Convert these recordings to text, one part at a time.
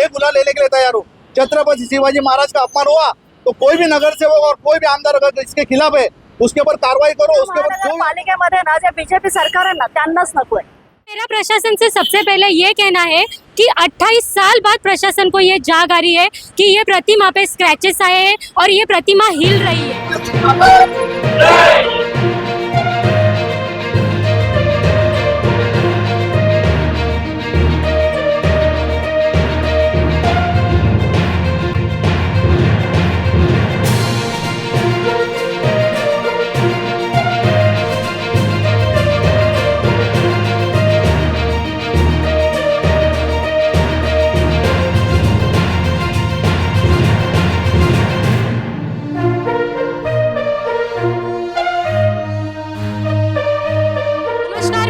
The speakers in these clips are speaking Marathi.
मैं गुलाल लेने के लिए तैयार हूँ। छत्रपति शिवाजी महाराज का अपमान हुआ तो कोई भी नगर सेवक और कोई भी आमदार अगर इसके खिलाफ है उसके ऊपर कार्रवाई करो। उसके ऊपर महानगरपालिकेमध्ये ना जे बीजेपी सरकार आहे ना त्यांनाच नकोय। मेरा प्रशासन से सबसे पहले ये कहना है कि 28 साल बाद प्रशासन को ये जाग आ रही है कि ये प्रतिमा पे स्क्रैचेस आए हैं और ये प्रतिमा हिल रही है।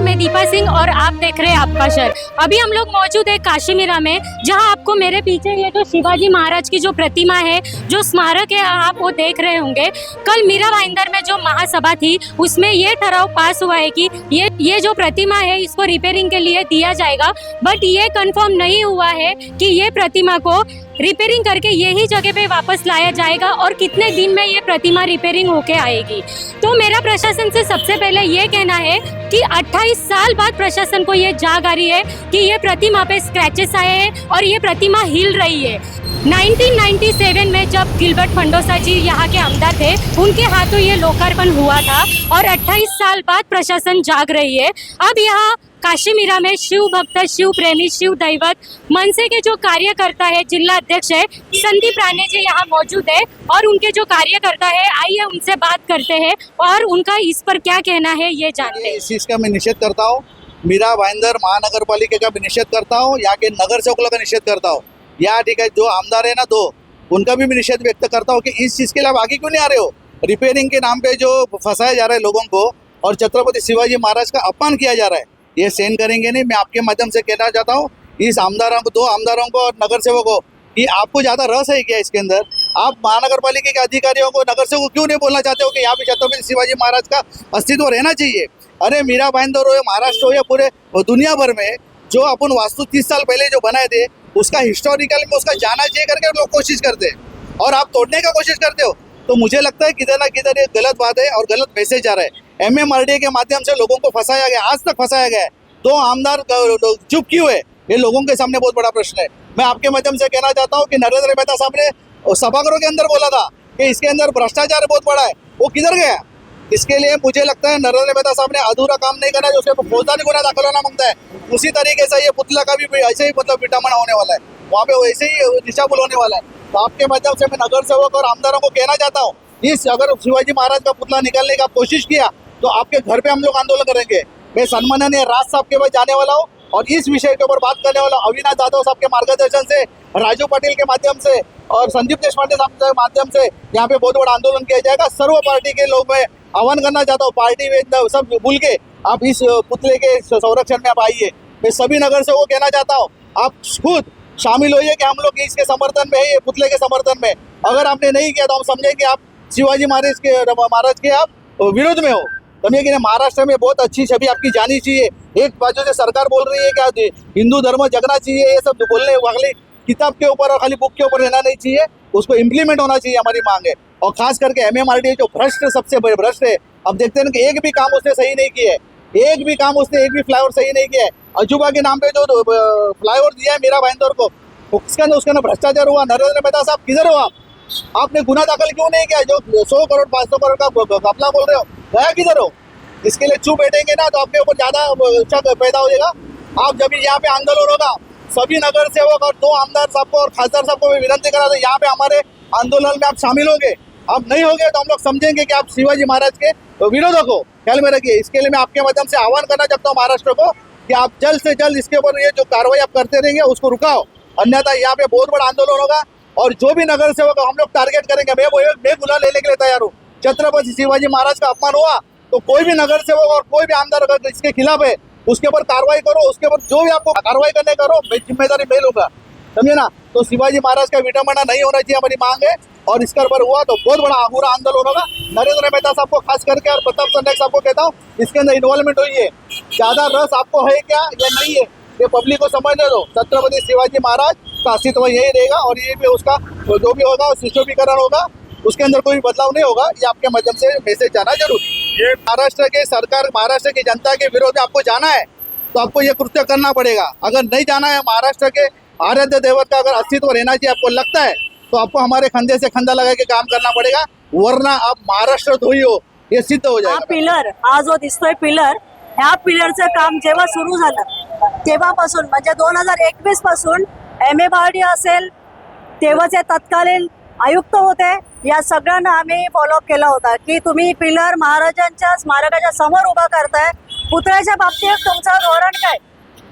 मैं दीपा सिंह और आप देख रहे हैं आपका शहर। अभी हम लोग मौजूद है काशीमीरा में, जहां आपको मेरे पीछे ये जो शिवाजी महाराज की जो प्रतिमा है, जो स्मारक है, आप वो देख रहे होंगे। कल मीरा भाईंदर में जो महासभा थी उसमें ये ठराव पास हुआ है कि ये जो प्रतिमा है इसको रिपेयरिंग के लिए दिया जाएगा, बट ये कंफर्म नहीं हुआ है कि ये प्रतिमा को रिपेयरिंग करके यही जगह पे वापस लाया जाएगा और कितने दिन में ये प्रतिमा रिपेयरिंग होके आएगी। तो मेरा प्रशासन से सबसे पहले ये कहना है कि 28 साल बाद प्रशासन को ये जाग आ रही है कि ये प्रतिमा पे स्क्रैचेस आए हैं और ये प्रतिमा हिल रही है। 1997 में जब गिलबर्ट फंडोसा जी यहाँ के आमदार थे, उनके हाथों ये लोकार्पण हुआ था और 28 साल बाद प्रशासन जाग रही है। अब यहाँ काशीमीरा में शिव भक्त, शिव प्रेमी, शिव दैवत मनसे के जो कार्यकर्ता है, जिला अध्यक्ष है संदीप राणे जी यहाँ मौजूद है और उनके जो कार्यकर्ता है, आइए उनसे बात करते हैं और उनका इस पर क्या कहना है ये जानते हैं। इस चीज का मैं निषेध करता हूँ। मीरा भाईंदर महानगर पालिका का भी निषेध करता हूँ, यहाँ के नगर सेवकों का निषेध करता हूँ। यहाँ ठीक है, जो आमदार है ना दो, उनका भी मैं निषेध व्यक्त करता हूँ कि इस चीज के लिए आप आगे क्यों नहीं आ रहे हो। रिपेयरिंग के नाम पे जो फंसाया जा रहा है लोगों को और छत्रपति शिवाजी महाराज का अपमान किया जा रहा है, ये सहन करेंगे नहीं। मैं आपके माध्यम से कहना चाहता हूँ इस आमदारों को, दो आमदारों को और नगर सेवकों को कि आपको ज्यादा रस है क्या इसके अंदर। आप महानगर पालिका के अधिकारियों को, नगर सेवकों को क्यों नहीं बोलना चाहते हो कि यहाँ पे छत्रपति शिवाजी महाराज का अस्तित्व रहना चाहिए। अरे मीरा भाईंदर हो या महाराष्ट्र हो या पूरे दुनिया भर में जो अपन वास्तु 30 साल पहले जो बनाए थे उसका हिस्टोरिकल में उसका जाना चाहिए करके लोग कोशिश करते हैं और आप तोड़ने का कोशिश करते हो। तो मुझे लगता है किधर ना किधर ये गलत बात है और गलत मैसेज जा रहा है। MMRDA के माध्यम से लोगों को फंसाया गया, आज तक फंसाया गया है। दो आमदार चुप क्यों है, ये लोगों के सामने बहुत बड़ा प्रश्न है। मैं आपके माध्यम से कहना चाहता हूँ कि नरेंद्र मेहता साहब ने सभागृह के अंदर बोला था कि इसके अंदर भ्रष्टाचार बहुत बड़ा है, वो किधर गया। इसके लिए मुझे लगता है नरेंद्र मेहता साहब ने अधूरा काम नहीं करना, जो उसके फौजदारी गुना दाखिल होना मांगता है। उसी तरीके से ये पुतला का भी ऐसे ही मतलब विटामना होने वाला है, वहाँ पे वैसे ही निशाबुल होने वाला है। तो आपके माध्यम से मैं नगर सेवक और आमदारों को कहना चाहता हूँ, इस अगर शिवाजी महाराज का पुतला निकालने का कोशिश किया तो आपके घर पे हम लोग आंदोलन करेंगे। मैं सम्माननीय राज साहब के पास जाने वाला हूँ और इस विषय के ऊपर बात करने वाला हूँ। अविनाश जाधव साहब के मार्गदर्शन से, राजू पाटिल के माध्यम से और संदीप देशपांडे साहब के माध्यम से यहाँ पे बहुत बड़ा आंदोलन किया जाएगा। सर्व पार्टी के लोग मैं आह्वान करना चाहता हूँ, पार्टी में सब भूल के आप इस पुतले के संरक्षण में आप आइए। मैं सभी नगर से वो कहना चाहता हूँ, आप खुद शामिल होइए कि हम लोग इसके समर्थन में है, ये पुतले के समर्थन में। अगर आपने नहीं किया तो हम समझेंगे आप शिवाजी महाराज के आप विरोध में हो। समझिए कि महाराष्ट्र में बहुत अच्छी छवि आपकी जानी चाहिए। एक बाजू से सरकार बोल रही है कि हिंदू धर्म जगना चाहिए, ये सब बोलने वाली किताब के ऊपर और खाली बुक के ऊपर रहना नहीं चाहिए, उसको इम्प्लीमेंट होना चाहिए, हमारी मांग है। और खास करके MMRDA जो भ्रष्ट सबसे बड़े भ्रष्ट है, अब देखते हैं कि एक भी काम उसने सही नहीं किया है, एक भी काम उसने एक भी फ्लाईओवर सही नहीं किया है। अजूबा के नाम पे जो फ्लाईओवर दिया है मीरा भाईंदर को, उसका ना भ्रष्टाचार हुआ। नरेंद्र मेहता साहब किधर हो आपने गुना दाखिल क्यों नहीं किया। जो 100 करोड़ 500 करोड़ का घपला बोल रहे हो, गया किधर हो। इसके लिए चुप बैठेंगे ना तो आपके ऊपर ज्यादा शक पैदा हो जाएगा। आप जब यहाँ पे आंदोलन होगा, सभी नगर सेवक और दो आमदार साहब को और खासदार साहब को मैं विनती करा था, यहाँ पे हमारे आंदोलन में आप शामिल होंगे। आप नहीं होंगे तो हम लोग समझेंगे कि आप शिवाजी महाराज के विरोधक हो। ख्याल में रखिए। इसके लिए मैं आपके माध्यम से आह्वान करना चाहता हूँ महाराष्ट्र को कि आप जल्द से जल्द इसके ऊपर ये जो कार्रवाई आप करते रहेंगे उसको रुकाओ, अन्यथा यहाँ पे बहुत बड़ा आंदोलन होगा और जो भी नगर सेवक हम लोग टारगेट करेंगे। मैं गुलाल लेने के लिए तैयार हूँ। छत्रपति शिवाजी महाराज का अपमान हुआ तो कोई भी नगर सेवक और कोई भी आमदार अगर इसके खिलाफ है उसके ऊपर कार्रवाई करो, उसके ऊपर जो भी आपको कार्रवाई करने करो, मैं जिम्मेदारी मैं लूंगा। समझे ना। तो शिवाजी महाराज का विटंबना नहीं होना चाहिए, हमारी मांग है। और इसका पर हुआ तो बहुत बड़ा आगूरा आंदोलन होगा। नरेंद्र मेहता साहब को खास करके और प्रताप संडेक साहब को कहता हूँ, इसके अंदर इन्वॉल्वमेंट हुई है। ज्यादा रस आपको है क्या या नहीं है, ये पब्लिक को समझने दो। छत्रपति शिवाजी महाराज का अस्तित्व यही रहेगा और ये भी उसका जो भी होगा सुशोभीकरण होगा, उसके अंदर कोई बदलाव नहीं होगा। ये आपके माध्यम से मैसेज जाना जरूरी। ये महाराष्ट्र के सरकार, महाराष्ट्र की जनता के विरोध में आपको जाना है तो आपको ये कृत्य करना पड़ेगा। अगर नहीं जाना है, महाराष्ट्र के आराध्य देवत का अगर अस्तित्व रहना चाहिए आपको लगता है, तो आपको हमारे कंधे से कंधा लगा के काम करना पड़ेगा, वरना आप महाराष्ट्र धोई हो हे सिद्ध हो हा जाएगा। पिलर, हा जो दिसतोय पिलर, ह्या पिलरचं काम जेव्हा सुरू झालं तेव्हापासून म्हणजे 2021 पासून MMRD असेल, तेव्हाचे तत्कालीन आयुक्त होते, या सगळ्यांना आम्ही फॉलोअप केला होता की तुम्ही पिलर महाराजांच्या स्मारकाच्या समोर उभा करताय, पुतळ्याच्या बाबतीत तुमचं धोरण काय?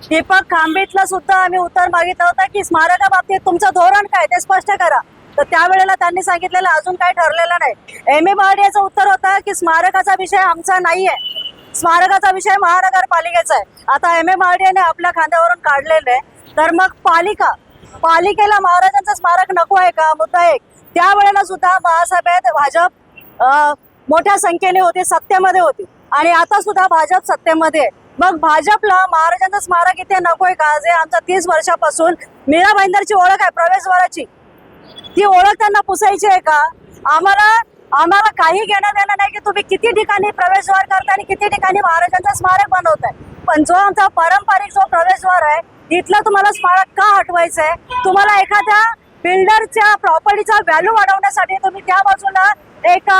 दीपक खांबेतला सुद्धा आम्ही उत्तर मागितलं होतं की स्मारका बाबतीत तुमचं धोरण काय ते स्पष्ट करा. तर त्यावेळेला त्यांनी सांगितलेलं अजून काय ठरलेलं नाही. MMRDचं उत्तर होतं की स्मारकाचा विषय आमचा नाहीये, स्मारकाचा विषय महानगरपालिकेचा आहे. आता MMRDने आपल्या खांद्यावरून काढलेलं आहे, तर मग पालिकेला महाराजांचं स्मारक नको आहे का? मुद्दा एक. त्यावेळेला सुद्धा महासभेत भाजप मोठ्या संख्येने होती, सत्तेमध्ये होती, आणि आता सुद्धा भाजप सत्तेमध्ये आहे. मग भाजपला महाराजांचं स्मारक इथे नकोय का? जे आमच्या 30 वर्षापासून मीरा भाईंदरची ओळख आहे प्रवेशद्वाराची, ती ओळख त्यांना पुसायची आहे का? आम्हाला काही घेणं देणं नाही की तुम्ही किती ठिकाणी प्रवेशद्वार करताय आणि किती ठिकाणी महाराजांचं स्मारक बनवताय, पण जो आमचा पारंपरिक जो प्रवेशद्वार आहे तिथलं तुम्हाला स्मारक का हटवायचं आहे? तुम्हाला एखाद्या बिल्डरच्या प्रॉपर्टीचा व्हॅल्यू वाढवण्यासाठी तुम्ही त्या बाजूला एक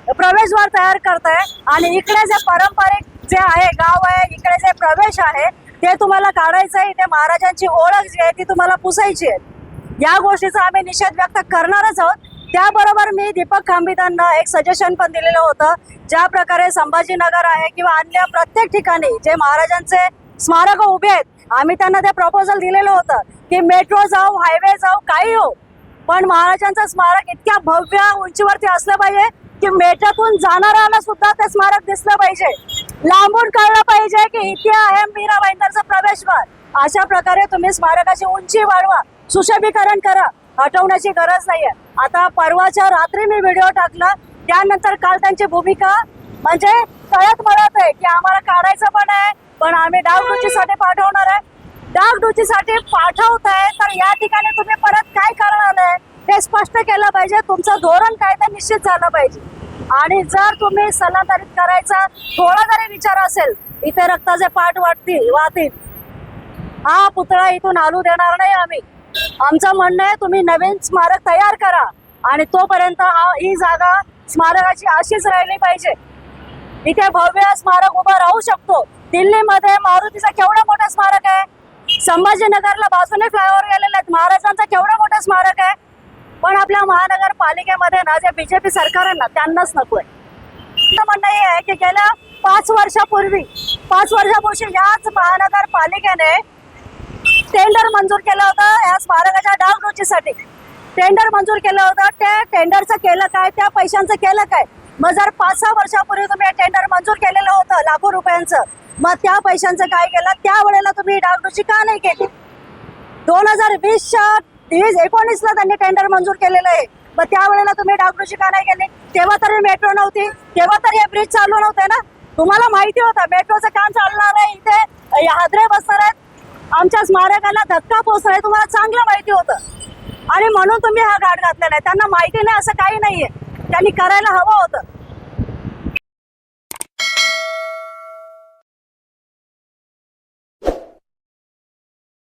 प्रवेशद्वार तयार करताय आणि इकडे जे पारंपरिक जे आहे गाव आहे, इकडे जे प्रवेश आहे ते तुम्हाला काढायचं आहे. इथे महाराजांची ओळख जी आहे ती तुम्हाला पुसायची आहे. या गोष्टीचा आम्ही निषेध व्यक्त करणारच आहोत. त्याबरोबर मी दीपक खांबितांना एक सजेशन पण दिलेलं होतं, ज्या प्रकारे संभाजीनगर आहे किंवा अन्य प्रत्येक ठिकाणी जे महाराजांचे स्मारक उभे आहेत, आम्ही त्यांना ते प्रपोजल दिलेलं होतं की मेट्रो जाऊ, हायवे जाऊ, काही हो, पण महाराजांचं स्मारक इतक्या भव्य उंचीवरती असलं पाहिजे की मेट्रोतून जाणाऱ्याला सुद्धा ते स्मारक दिसलं पाहिजे, लांबून कळलं पाहिजे की इथे आहे मीरा भाईंदरचा प्रवेशद्वार. अशा प्रकारे तुम्ही स्मारकाची उंची वाढवा, सुशोभीकरण करा, हटवण्याची गरज नाहीये. आता परवाच्या रात्री मी व्हिडिओ टाकला, त्यानंतर काल त्यांची भूमिका म्हणजे कळत मळत आहे की आम्हाला काढायचं पण आहे, पण आम्ही डागडुचीसाठी पाठवणार आहे. डागडुचीसाठी पाठवताय तर या ठिकाणी तुम्ही परत काय करणार आहे हे स्पष्ट केलं पाहिजे. तुमचं धोरण काय ते निश्चित झालं पाहिजे. आणि जर तुम्ही स्थलांतरित करायचा थोडा जरी विचार असेल, इथे रक्ताचे पाठ वाहतील, हा पुतळा इथून हलू देणार नाही आम्ही. आमचं म्हणणं आहे तुम्ही नवीन स्मारक तयार करा आणि तोपर्यंत ही जागा स्मारकाची अशीच राहिली पाहिजे. इथे भव्य स्मारक उभं राहू शकतो. दिल्लीमध्ये मारुतीचं केवढं मोठं स्मारक आहे, संभाजीनगरला बाजूने फ्लायओव्हर गेलेले आहेत, महाराजांचं केवढं मोठं स्मारक आहे, पण आपल्या महानगरपालिकेमध्ये ना जे बीजेपी सरकार आहे ना त्यांनाच नकोय. म्हणणं हे आहे की गेल्या 5 वर्षापूर्वी याच महानगरपालिकेने टेंडर मंजूर केलं होतं या स्मारकाच्या डागडुचीसाठी. टेंडर मंजूर केलं होतं, त्या टेंडरचं केलं काय, त्या पैशांचं केलं काय? मग जर 5-6 वर्षापूर्वी तुम्ही टेंडर मंजूर केलेलं होतं लाखो रुपयांचं, मग त्या पैशांचं काय केलं? त्यावेळेला तुम्ही डागडुची का नाही केली? 2019ला त्यांनी टेंडर मंजूर केलेलं आहे, मग त्यावेळेला तुम्ही डागडुची का नाही केली? तेव्हा तरी मेट्रो नव्हती, तेव्हा तरी हे ब्रिज चालू नव्हते ना. तुम्हाला माहिती होतं मेट्रोचं काम चालणार आहे, इथे हादरे बसणार आहेत, आमच्या स्मारकाला धक्का पोहोचणार आहे, तुम्हाला चांगलं माहिती होतं आणि म्हणून तुम्ही हा घाट घातलेला आहे. त्यांना माहिती नाही असं काही नाहीये, त्यांनी करायला हवं होतं.